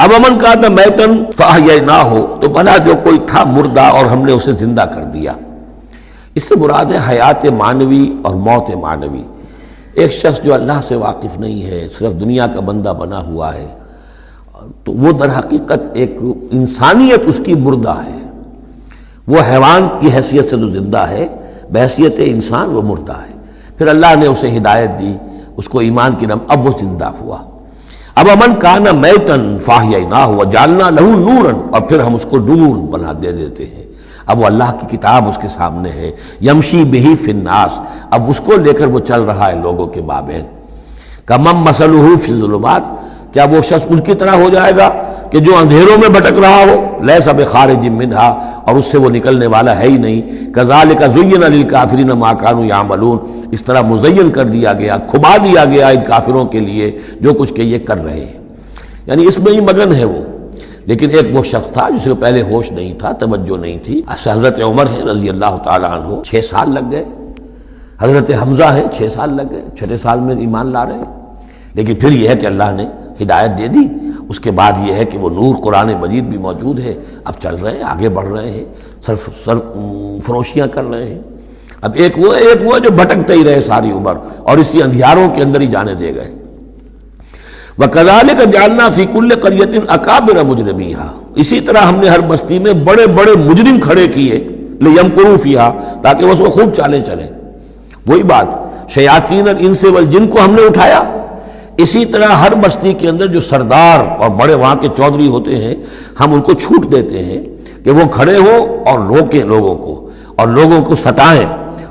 اب امن کا تھا میتن فاحییناہ، تو بھلا جو کوئی تھا مردہ اور ہم نے اسے زندہ کر دیا۔ اس سے مراد ہے حیات معنوی اور موت معنوی۔ ایک شخص جو اللہ سے واقف نہیں ہے، صرف دنیا کا بندہ بنا ہوا ہے، تو وہ در حقیقت ایک انسانیت اس کی مردہ ہے۔ وہ حیوان کی حیثیت سے جو زندہ ہے، بحیثیت انسان وہ مردہ ہے۔ پھر اللہ نے اسے ہدایت دی، اس کو ایمان کی اب وہ زندہ ہوا۔ اب امن کان میتن فاحییناہ وجعلنا لہ نورا، اور پھر ہم اس کو نور بنا دے دیتے ہیں۔ اب وہ اللہ کی کتاب اس کے سامنے ہے، یمشی بہ فی الناس، اب اس کو لے کر وہ چل رہا ہے لوگوں کے مابین۔ کمن مثلہ فی الظلمات، کیا وہ شخص ان کی طرح ہو جائے گا کہ جو اندھیروں میں بھٹک رہا ہو، لیس بخارج منہا، اور اس سے وہ نکلنے والا ہے ہی نہیں۔ کذالک زین للکافرین ما کانوا یعملون، اس طرح مزین کر دیا گیا، کھبا دیا گیا ان کافروں کے لیے جو کچھ کہ یہ کر رہے ہیں، یعنی اس میں ہی مگن ہے وہ۔ لیکن ایک وہ شخص تھا جس کو پہلے ہوش نہیں تھا، توجہ نہیں تھی۔ حضرت عمر ہے رضی اللہ تعالیٰ عنہ، 6 سال لگ گئے۔ حضرت حمزہ ہے 6 سال لگ گئے، 6 سال میں ایمان لا رہے ہیں۔ لیکن پھر یہ ہے کہ اللہ نے ہدایت دے دی۔ اس کے بعد یہ ہے کہ وہ نور قرآن مجید بھی موجود ہے، اب چل رہے ہیں، آگے بڑھ رہے ہیں، سر فروشیاں کر رہے ہیں۔ اب ایک وہ جو بھٹکتے ہی رہے ساری عمر اور اسی اندھیاروں کے اندر ہی جانے دے گئے۔ وَكَذَلِكَ جَعَلْنَا فِي كُلِّ قَرْيَةٍ أَكَابِرَ مُجْرِمِيهَا، اسی طرح ہم نے ہر بستی میں بڑے بڑے مجرم کھڑے کیے، لِيَمْكُرُوا فِيهَا، تاکہ وہ اس میں خوب چالیں چلیں۔ وہی بات، شیاطین الانس والجن کو ہم نے اٹھایا، اسی طرح ہر بستی کے اندر جو سردار اور بڑے وہاں کے چودھری ہوتے ہیں، ہم ان کو چھوٹ دیتے ہیں کہ وہ کھڑے ہوں اور روکیں لوگوں کو، اور لوگوں کو ستائیں،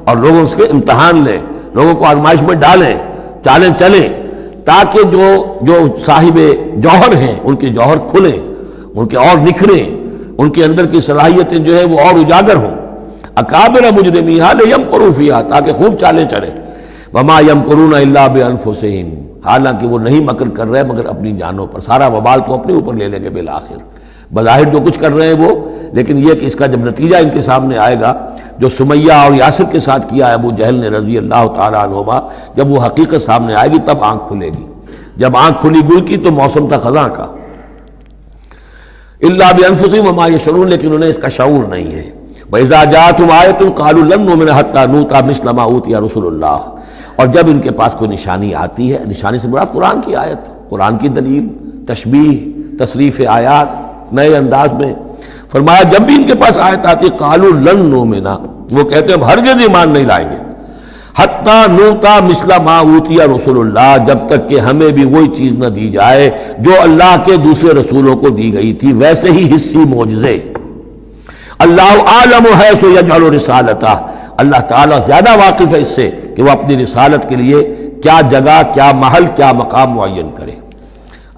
اور لوگوں سے امتحان لیں، لوگوں کو آزمائش میں ڈالیں، چالیں چلیں، تاکہ جو صاحب جوہر ہیں ان کے جوہر کھلیں، ان کے اور نکھریں، ان کے اندر کی صلاحیتیں جو ہے وہ اور اجاگر ہوں۔ اکابر مجرمیہا لیمکروا فیہا، تاکہ خوب چالیں چلیں۔ وما یمکرون الا بانفسہم، حالانکہ وہ نہیں مکر کر رہے مگر اپنی جانوں پر، سارا وبال تو اپنے اوپر لے لیں گے بالآخر۔ بظاہر جو کچھ کر رہے ہیں وہ، لیکن یہ کہ اس کا جب نتیجہ ان کے سامنے آئے گا، جو سمیہ اور یاسر کے ساتھ کیا ہے ابو جہل نے رضی اللہ تعالیٰ عنہما، جب وہ حقیقت سامنے آئے گی تب آنکھ کھلے گی۔ جب آنکھ کھلی گل کی تو موسم تھا خزاں کا۔ الا بانفسہم وما یشعرون، لیکن انہیں اس کا شعور نہیں ہے۔ وَإِذَا جَاءَتْهُمْ آیَةٌ قَالُوا لَن نُؤْمِنَ حَتَّىٰ نُؤْتَىٰ مِثْلَ مَا أُوتِیَ رُسُلُ اللَّهِ، اور جب ان کے پاس کوئی نشانی آتی ہے، نشانی سے مراد قرآن کی آیت، قرآن کی دلیل، تشبیہ، تصریف آیات نئے انداز میں، فرمایا جب بھی ان کے پاس آیت آتی قالوا لن نؤمن، وہ کہتے ہیں ہم ہرگز ایمان نہیں لائیں گے، حتیٰ نؤتیٰ مثل ما اوتی رسول اللہ، جب تک کہ ہمیں بھی وہی چیز نہ دی جائے جو اللہ کے دوسرے رسولوں کو دی گئی تھی، ویسے ہی حصی معجزے۔ اللہ عالم حیث یجعل رسالتہ، اللہ تعالیٰ زیادہ واقف ہے اس سے کہ وہ اپنی رسالت کے لیے کیا جگہ، کیا محل، کیا مقام معین کرے۔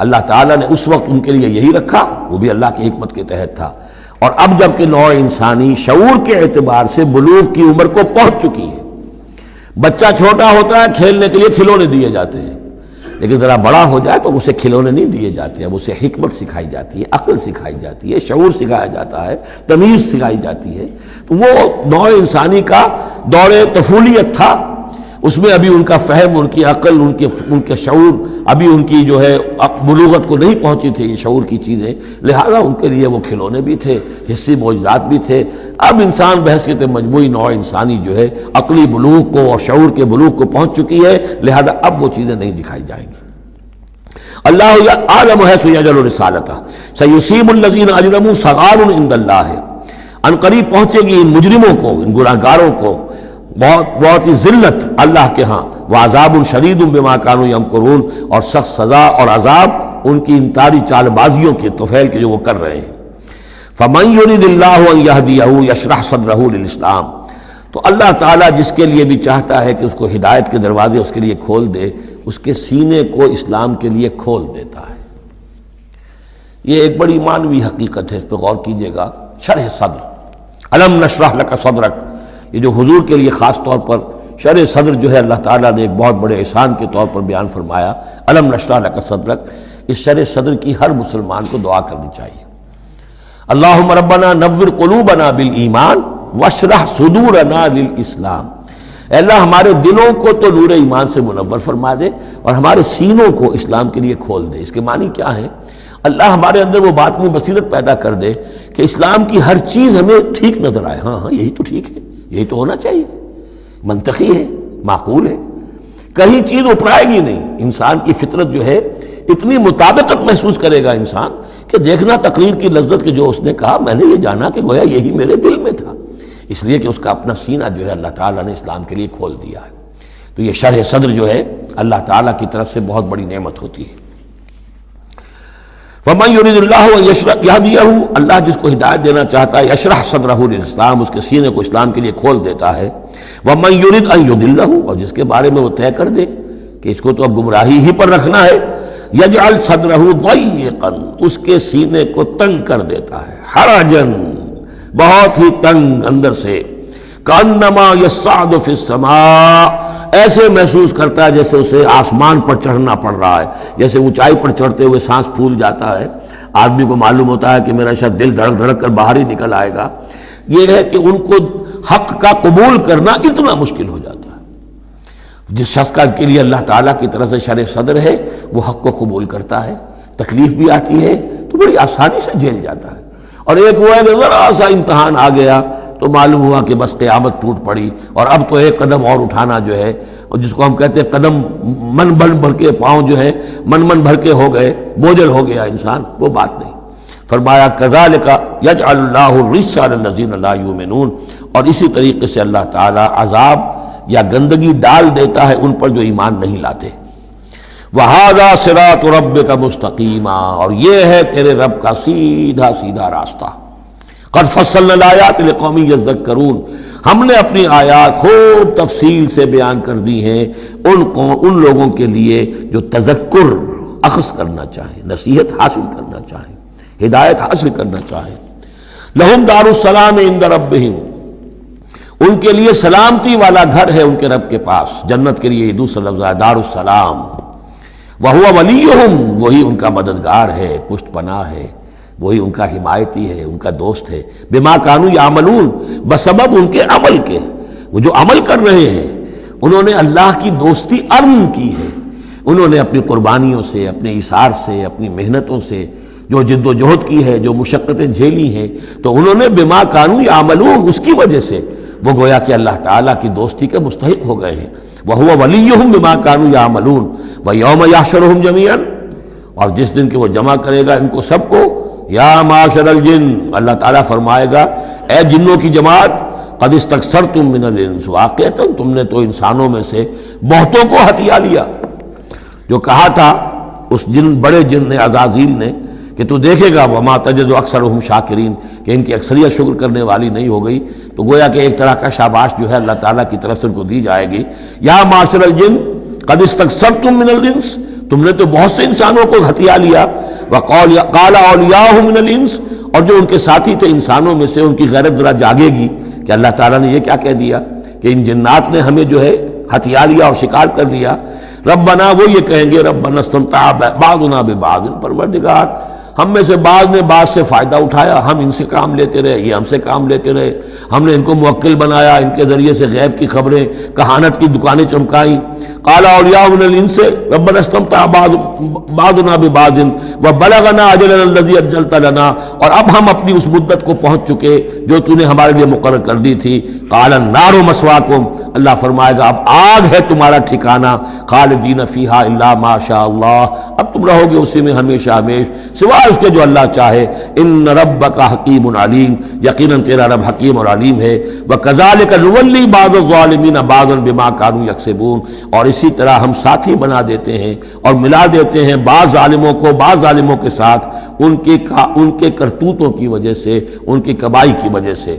اللہ تعالیٰ نے اس وقت ان کے لیے یہی رکھا، وہ بھی اللہ کی حکمت کے تحت تھا۔ اور اب جب کہ نوع انسانی شعور کے اعتبار سے بلوغ کی عمر کو پہنچ چکی ہے، بچہ چھوٹا ہوتا ہے کھیلنے کے لیے کھلونے دیے جاتے ہیں، لیکن ذرا بڑا ہو جائے تو اسے کھلونے نہیں دیے جاتے، اب اسے حکمت سکھائی جاتی ہے، عقل سکھائی جاتی ہے، شعور سکھایا جاتا ہے، تمیز سکھائی جاتی ہے۔ تو وہ نوع انسانی کا دور طفولیت تھا، اس میں ابھی ان کا فہم، ان کی عقل، ان کے شعور ابھی ان کی جو ہے بلوغت کو نہیں پہنچی تھی یہ شعور کی چیزیں، لہذا ان کے لیے وہ کھلونے بھی تھے، حصی معجزات بھی تھے۔ اب انسان بحیثیت مجموعی نوع انسانی جو ہے عقلی بلوغ کو اور شعور کے بلوغ کو پہنچ چکی ہے، لہذا اب وہ چیزیں نہیں دکھائی جائیں گی۔ اللہ عالم حیث یجعل رسالتہ سیصیب الذین اجرموا صغار عند اللہ، ان قریب پہنچے گی ان مجرموں کو، ان گناہگاروں کو بہت ہی ذلت اللہ کے ہاں، وعذاب شدید بما کانوا یمکرون، اور سخت سزا اور عذاب ان کی انتاری چال بازیوں کے طفیل کے جو وہ کر رہے ہیں۔ فمن یرید اللہ ان یہدیہ یشرح صدرہ للاسلام، تو اللہ تعالیٰ جس کے لیے بھی چاہتا ہے کہ اس کو ہدایت کے دروازے اس کے لیے کھول دے، اس کے سینے کو اسلام کے لیے کھول دیتا ہے۔ یہ ایک بڑی معنوی حقیقت ہے، اس پہ غور کیجئے گا۔ شرح صدر، الم نشرح لک صدرک، یہ جو حضور کے لیے خاص طور پر شرح صدر جو ہے اللہ تعالیٰ نے ایک بہت بڑے احسان کے طور پر بیان فرمایا، الم نشرح لک صدرک، اس شرح صدر کی ہر مسلمان کو دعا کرنی چاہیے۔ اللہم ربنا نور قلوبنا بالایمان واشرح صدورنا للاسلام، اے اللہ ہمارے دلوں کو تو نور ایمان سے منور فرما دے اور ہمارے سینوں کو اسلام کے لیے کھول دے۔ اس کے معنی کیا ہے؟ اللہ ہمارے اندر وہ بات میں بصیرت پیدا کر دے کہ اسلام کی ہر چیز ہمیں ٹھیک نظر آئے، ہاں یہی تو ٹھیک ہے، یہی تو ہونا چاہیے، منطقی ہے، معقول ہے، کہیں چیز اپرائے گی نہیں۔ انسان کی فطرت جو ہے اتنی مطابقت محسوس کرے گا انسان کہ دیکھنا تقریر کی لذت کہ جو اس نے کہا میں نے یہ جانا کہ گویا یہی میرے دل میں تھا، اس لیے کہ اس کا اپنا سینہ جو ہے اللہ تعالیٰ نے اسلام کے لیے کھول دیا ہے۔ تو یہ شرح صدر جو ہے اللہ تعالیٰ کی طرف سے بہت بڑی نعمت ہوتی ہے۔ فَمَن يُرِدِ اللَّهُ أَن يَهْدِيَهُ، اللہ جس کو ہدایت دینا چاہتا ہے يَشْرَحْ صَدْرَهُ لِلْإِسْلَامِ، اس کے سینے کو اسلام کے لیے کھول دیتا ہے۔ وَمَن يُرِدْ أَن يُضِلَّهُ، اور جس کے بارے میں وہ طے کر دے کہ اس کو تو اب گمراہی ہی پر رکھنا ہے، يَجْعَلْ صَدْرَهُ ضَيِّقًا، اس کے سینے کو تنگ کر دیتا ہے، حَرَجًا، بہت ہی تنگ اندر سے، كَأَنَّمَا يَصَّعْدُ فِي السَّمَاءِ، ایسے محسوس کرتا ہے جیسے اسے آسمان پر چڑھنا پڑ رہا ہے، جیسے اونچائی پر چڑھتے ہوئے سانس پھول جاتا ہے، آدمی کو معلوم ہوتا ہے کہ میرا شاید دل دھڑک دھڑک کر باہر ہی نکل آئے گا۔ یہ ہے کہ ان کو حق کا قبول کرنا اتنا مشکل ہو جاتا ہے۔ جس شخص کا کے لیے اللہ تعالیٰ کی طرف سے شرح صدر ہے وہ حق کو قبول کرتا ہے، تکلیف بھی آتی ہے تو بڑی آسانی سے جھیل جاتا ہے، اور ایک وہ ہے کہ ذرا سا امتحان آ گیا تو معلوم ہوا کہ بس قیامت ٹوٹ پڑی، اور اب تو ایک قدم اور اٹھانا جو ہے، اور جس کو ہم کہتے ہیں قدم من بھر کے پاؤں جو ہے من بھر کے ہو گئے، بوجھل ہو گیا انسان، وہ بات نہیں۔ فرمایا کذالک یجعل اللہ الرجس علی الذین لا یؤمنون، اور اسی طریقے سے اللہ تعالیٰ عذاب یا گندگی ڈال دیتا ہے ان پر جو ایمان نہیں لاتے۔ وَهَذَا صِرَاطُ رَبِّكَ مُسْتَقِيمًا، اور یہ ہے تیرے رب کا سیدھا سیدھا راستہ۔ قد فصلنا الآیات لقوم یذکرون، ہم نے اپنی آیات خوب تفصیل سے بیان کر دی ہیں ان لوگوں کے لیے جو تذکر اخذ کرنا چاہیں، نصیحت حاصل کرنا چاہیں، ہدایت حاصل کرنا چاہیں۔ لہم دار السلام عند ربہم، ان کے لیے سلامتی والا گھر ہے ان کے رب کے پاس، جنت کے لیے یہ دوسرا لفظ ہے دار السلام۔ وہو ولیہم، وہی ان کا مددگار ہے، پشت پناہ ہے، وہی ان کا حمایتی ہے، ان کا دوست ہے۔ بما کانوا یعملون، بسبب ان کے عمل کے، وہ جو عمل کر رہے ہیں انہوں نے اللہ کی دوستی ارن کی ہے، انہوں نے اپنی قربانیوں سے، اپنے ایثار سے، اپنی محنتوں سے جو جد و جہد کی ہے، جو مشقتیں جھیلی ہیں، تو انہوں نے بما کانوا یعملون، اس کی وجہ سے وہ گویا کہ اللہ تعالیٰ کی دوستی کے مستحق ہو گئے ہیں۔ وہو ولیہم بما کانوا یعملون ویوم یحشرہم جمیعا، اور جس دن کہ وہ جمع کرے گا ان کو سب کو، یا معاشر الجن، اللہ تعالیٰ فرمائے گا اے جنوں کی جماعت، قد استکثرتم من الانس، واقعتاً تم نے تو انسانوں میں سے بہتوں کو ہتھیا لیا۔ جو کہا تھا اس بڑے جن نے، عزازیل نے، کہ تو دیکھے گا وما تجد اکثرہم شاکرین، کہ ان کی اکثریت شکر کرنے والی نہیں ہو گئی، تو گویا کہ ایک طرح کا شاباش جو ہے اللہ تعالیٰ کی طرف سے ان کو دی جائے گی۔ یا معاشر الجن قد استکثرتم من الانس، تم نے تو بہت سے انسانوں کو ہتھیا لیا۔ وقال اولیاء من الانس، اور جو ان کے ساتھی تھے انسانوں میں سے ان کی غیرت ذرا جاگے گی کہ اللہ تعالیٰ نے یہ کیا کہہ دیا کہ ان جنات نے ہمیں جو ہے ہتھیا لیا اور شکار کر لیا۔ ربنا، وہ یہ کہیں گے ربنا استمتع بعضنا ببعض، پروردگار ہم میں سے بعض نے بعض سے فائدہ اٹھایا، ہم ان سے کام لیتے رہے، یہ ہم سے کام لیتے رہے، ہم نے ان کو موکل بنایا، ان کے ذریعے سے غیب کی خبریں، کہانت کی دکانیں چمکائیں۔ قال اولیاء من الانس ربنا استمتع بعضنا ببعض وبلغنا اجلنا الذي اجلت لنا، اور اب ہم اپنی اس مدت کو پہنچ چکے جو تو نے ہمارے لیے مقرر کر دی تھی۔ قال النار مسواکم، اللہ فرمائے گا اب آگ ہے تمہارا ٹھکانہ، خالدین فیہا الا ما شاء اللہ، اب تم رہو گے اسی میں ہمیشہ ہمیش سوائے اس کے جو اللہ چاہے۔ ان ربک حکیم علیم، یقیناً تیرا رب حکیم اور علیم ہے۔ وکذالک نولی بعض الظالمین بعضا بما کانوا یکسبون، اور اسی طرح ہم ساتھی بنا دیتے ہیں اور ملا دیتے ہیں بعض ظالموں کو بعض ظالموں کے ساتھ ان کے کرتوتوں کی وجہ سے، ان کی کمائی کی وجہ سے۔